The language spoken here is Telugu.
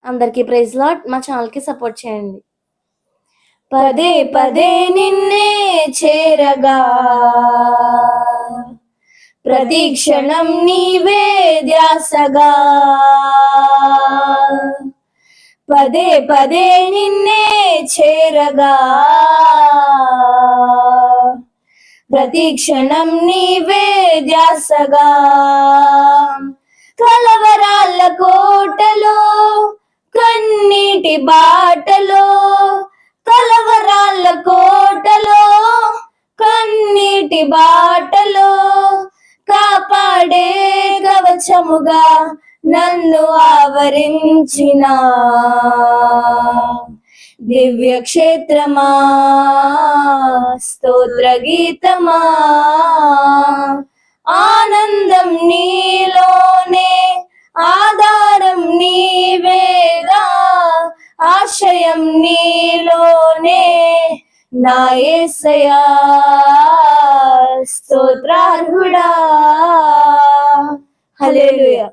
అందరికీ ప్రైజ్ లార్డ్. మా ఛానల్కి సపోర్ట్ చేయండి. పదే పదే నిన్నే చేరగా ప్రతి క్షణం నీవే ధ్యాసగా, పదే పదే నిన్నే చేరగా ప్రతి క్షణం నీవే ధ్యాసగా. కలవరాల కోటలో కన్నీటి బాటలో, కలవరాల కోటలో కన్నీటి బాటలో కాపాడే కవచముగా నన్ను ఆవరించిన దివ్య క్షేత్రమా, స్తోత్ర గీతమా, ఆనందం నీలోనే, ఆధారం నీవేగా, ఆశయం నీలోనే నా యేసయ్యా. స్తోత్రార్హుడా. హల్లెలూయా.